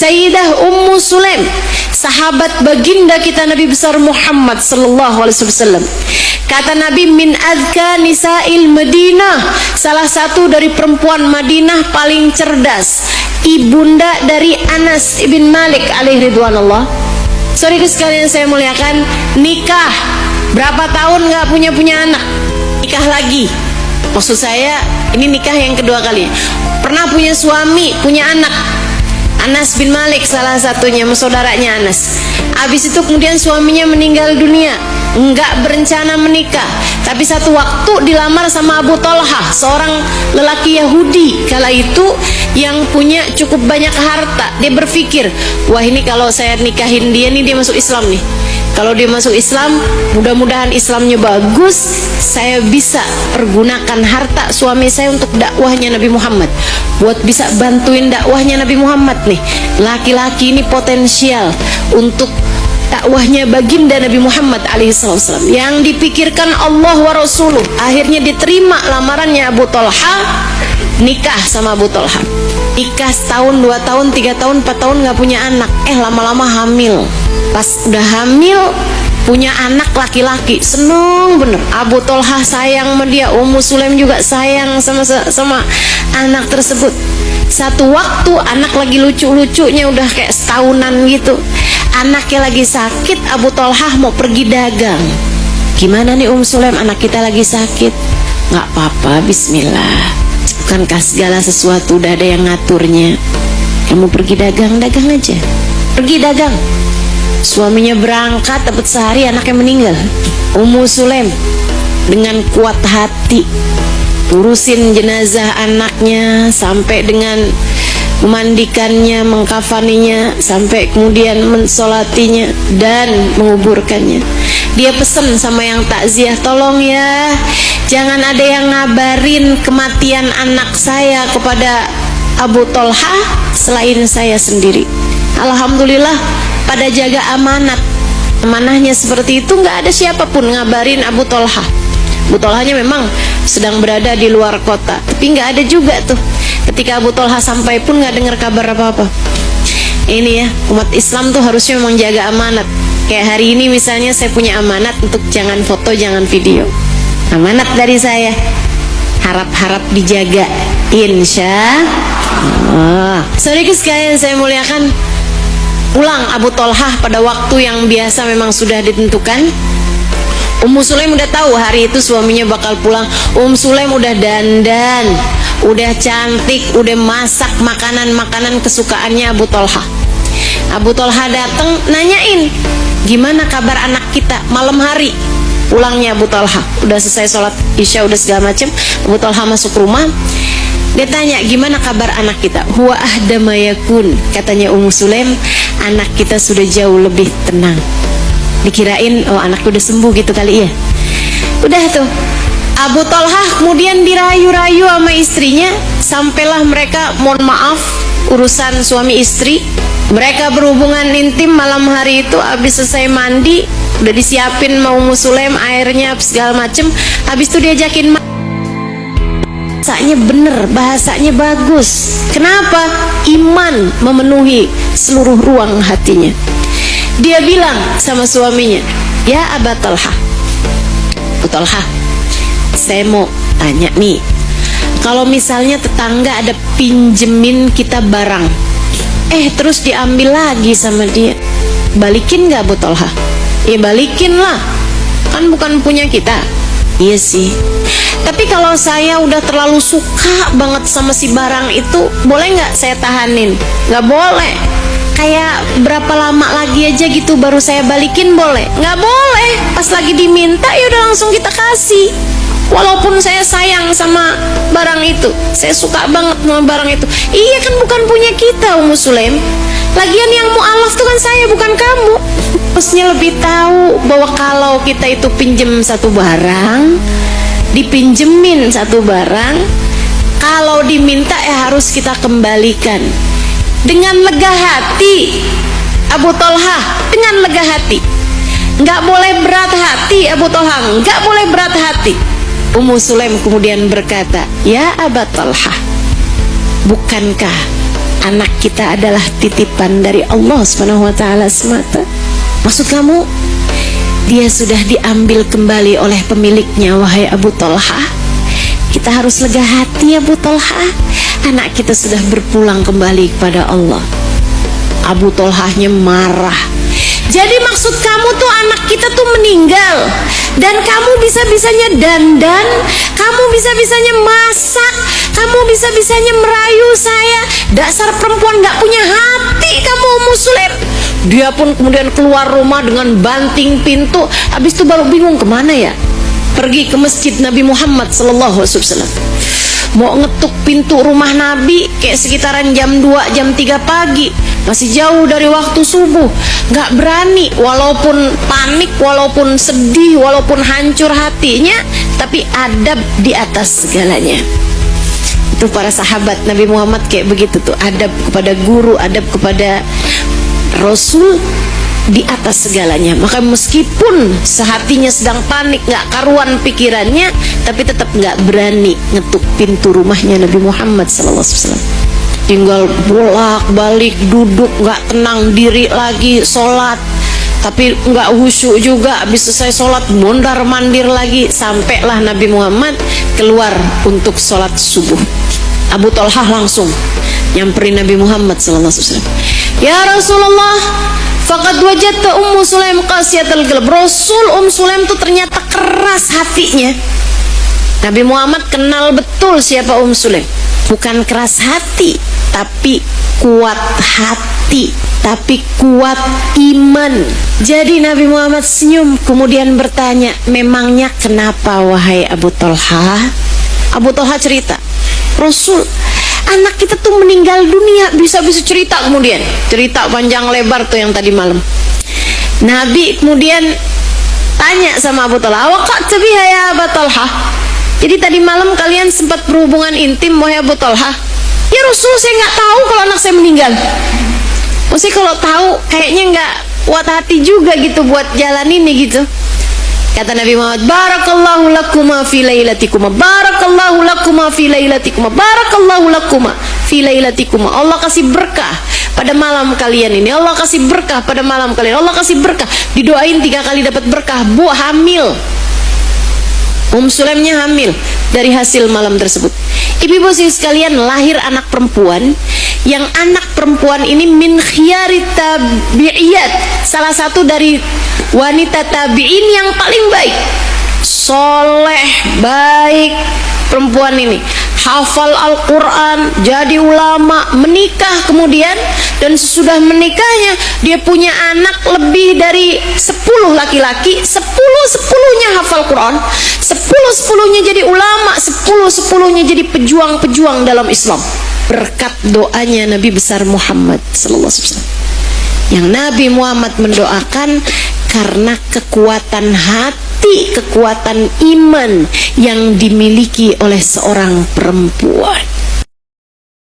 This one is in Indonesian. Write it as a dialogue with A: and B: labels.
A: Sayyidah Ummu Sulaim, sahabat baginda kita Nabi besar Muhammad sallallahu alaihi wasallam. Kata Nabi, min azka nisa'il Madinah, salah satu dari perempuan Madinah paling cerdas, ibunda dari Anas ibn Malik alaihi ridwanullah. Saudara sekalian saya muliakan, nikah berapa tahun nggak punya anak, nikah lagi. Maksud saya ini nikah yang kedua kali. Pernah punya suami, punya anak. Anas bin Malik salah satunya, saudaranya Anas. Habis itu kemudian suaminya meninggal dunia, enggak berencana menikah. Tapi satu waktu dilamar sama Abu Talha, seorang lelaki Yahudi kala itu yang punya cukup banyak harta. Dia berpikir, wah ini kalau saya nikahin dia nih, dia masuk Islam nih. Kalau dia masuk Islam, mudah-mudahan Islamnya bagus, saya bisa pergunakan harta suami saya untuk dakwahnya Nabi Muhammad, buat bisa bantuin dakwahnya Nabi Muhammad nih. Laki-laki ini potensial untuk dakwahnya baginda Nabi Muhammad alaihissalam. Yang dipikirkan Allah wa Rasuluh. Akhirnya diterima lamarannya Abu Talha, nikah sama Abu Talha. Nikah setahun, 2 tahun, 3 tahun, 4 tahun nggak punya anak. Lama-lama hamil. Pas udah hamil punya anak laki-laki, seneng bener. Abu Talha sayang sama dia, Ummu Sulaim juga sayang sama anak tersebut. Satu waktu anak lagi lucu-lucunya, udah kayak setahunan gitu, anaknya lagi sakit. Abu Talha mau pergi dagang. Gimana nih Ummu Sulaim, anak kita lagi sakit? Nggak apa-apa, bismillah. Bukankah segala sesuatu udah ada yang ngaturnya? Kamu pergi dagang aja. Pergi dagang. Suaminya berangkat, dapat sehari anaknya meninggal. Ummu Sulaim dengan kuat hati urusin jenazah anaknya, sampai dengan memandikannya, mengkafaninya, sampai kemudian mensolatinya dan menguburkannya. Dia pesan sama yang takziah, tolong ya, jangan ada yang ngabarin kematian anak saya kepada Abu Talha selain saya sendiri. Alhamdulillah pada jaga amanat. Amanahnya seperti itu, nggak ada siapapun ngabarin Abu Talha. Abu Talhanya memang sedang berada di luar kota, tapi nggak ada juga tuh. Ketika Abu Talha sampai pun nggak dengar kabar apa-apa. Ini ya, umat Islam tuh harusnya memang jaga amanat. Kayak hari ini misalnya saya punya amanat untuk jangan foto, jangan video. Amanat dari saya, harap-harap dijaga, insya Allah. Saudara sekalian saya muliakan, pulang Abu Talha pada waktu yang biasa memang sudah ditentukan. Ummu Sulaim udah tahu hari itu suaminya bakal pulang. Ummu Sulaim udah dandan, udah cantik, udah masak makanan-makanan kesukaannya Abu Talha. Abu Talha datang nanyain, gimana kabar anak kita? Malam hari pulangnya Abu Talha, udah selesai sholat isya, udah segala macam. Abu Talha masuk rumah, dia tanya, gimana kabar anak kita? Huwa ahdama yakun, katanya Ummu Sulaim, anak kita sudah jauh lebih tenang. Dikirain, oh anakku udah sembuh gitu kali ya. Udah tuh, Abu Talha kemudian dirayu-rayu sama istrinya, sampailah mereka, mohon maaf, urusan suami istri. Mereka berhubungan intim malam hari itu. Habis selesai mandi, udah disiapin mau Ummu Sulaim airnya segala macem. Habis itu diajakin bahasanya bener, bahasanya bagus. Kenapa? Iman memenuhi seluruh ruang hatinya. Dia bilang sama suaminya, ya Abu Talha, Abu Talha, saya mau tanya nih, kalau misalnya tetangga ada pinjemin kita barang, terus diambil lagi sama dia, balikin gak Abu Talha? Ya balikin lah, kan bukan punya kita. Iya sih, tapi kalau saya udah terlalu suka banget sama si barang itu, boleh gak saya tahanin? Gak boleh. Kayak berapa lama lagi aja gitu baru saya balikin, boleh? Nggak boleh. Pas lagi diminta ya udah langsung kita kasih. Walaupun saya sayang sama barang itu, saya suka banget sama barang itu. Iya kan bukan punya kita Ummu Sulaim. Lagian yang mu'alaf tuh kan saya, bukan kamu. Harusnya lebih tahu bahwa kalau kita itu pinjem satu barang, dipinjemin satu barang, kalau diminta ya harus kita kembalikan. Dengan lega hati Abu Talha, dengan lega hati, nggak boleh berat hati Abu Talha, nggak boleh berat hati. Ummu Sulaim kemudian berkata, ya Abu Talha, bukankah anak kita adalah titipan dari Allah Subhanahu wa taala semata. Maksud kamu dia sudah diambil kembali oleh pemiliknya, wahai Abu Thalhah? Kita harus lega hati, Abu Thalhah. Anak kita sudah berpulang kembali kepada Allah. Abu Thalhahnya marah. Jadi maksud kamu tuh anak kita tuh meninggal, dan kamu bisa-bisanya dandan, kamu bisa-bisanya masak, kamu bisa-bisanya merayu saya. Dasar perempuan gak punya hati kamu, Ummu Sulaim. Dia pun kemudian keluar rumah dengan banting pintu. Habis itu baru bingung kemana ya. Pergi ke masjid Nabi Muhammad SAW. Mau ngetuk pintu rumah Nabi kayak sekitaran jam 2, jam 3 pagi. Masih jauh dari waktu subuh. Gak berani, walaupun panik, walaupun sedih, walaupun hancur hatinya, tapi adab di atas segalanya. Itu para sahabat Nabi Muhammad kayak begitu tuh. Adab kepada guru, adab kepada Rasul di atas segalanya. Maka meskipun sehatinya sedang panik, gak karuan pikirannya, tapi tetap gak berani ngetuk pintu rumahnya Nabi Muhammad SAW. Tinggal bolak-balik duduk, gak tenang diri lagi, sholat tapi gak khusyuk juga. Habis selesai sholat mondar-mandir lagi, sampailah Nabi Muhammad keluar untuk sholat subuh. Abu Thalhah langsung nyamperin Nabi Muhammad SAW. Ya Rasulullah, faqad wajadta Ummu Sulaim qasiyatal qalb. Rasul, Sulaim tuh ternyata keras hatinya. Nabi Muhammad kenal betul siapa Sulaim. Bukan keras hati, tapi kuat hati, tapi kuat iman. Jadi Nabi Muhammad senyum, kemudian bertanya, memangnya kenapa wahai Abu Thalhah? Abu Thalhah cerita, Rasul, anak kita tuh meninggal dunia. Bisa-bisa cerita, kemudian cerita panjang lebar tuh yang tadi malam. Nabi kemudian tanya sama Abu Thalhah, waqa'ta biha ya Abu Thalhah? Jadi tadi malam kalian sempat berhubungan intim wahai Abu Thalhah? Ya Rasul, saya nggak tahu kalau anak saya meninggal. Mesti kalau tahu kayaknya nggak kuat hati juga gitu buat jalan ini gitu. Kata Nabi Muhammad, barakallahu lakuma fi lailatikuma, barakallahu lakuma fi lailatikuma, barakallahu lakuma fi lailatikuma. Allah kasih berkah pada malam kalian ini. Allah kasih berkah pada malam kalian. Allah kasih berkah. Didoain 3 kali dapat berkah. Bu hamil. Sulaimnya hamil dari hasil malam tersebut. Ibu-ibu sekalian, lahir anak perempuan, yang anak perempuan ini min khiyarit tabi'iyat, salah satu dari wanita tabi'in yang paling baik, soleh, baik. Perempuan ini hafal Al-Quran, jadi ulama, menikah kemudian, dan sesudah menikahnya dia punya anak lebih dari 10 laki-laki, 10-10-nya hafal Quran, 10-10-nya jadi ulama, 10-10-nya jadi pejuang-pejuang dalam Islam, berkat doanya Nabi besar Muhammad SAW. Yang Nabi Muhammad mendoakan karena kekuatan hati, kekuatan iman yang dimiliki oleh seorang perempuan.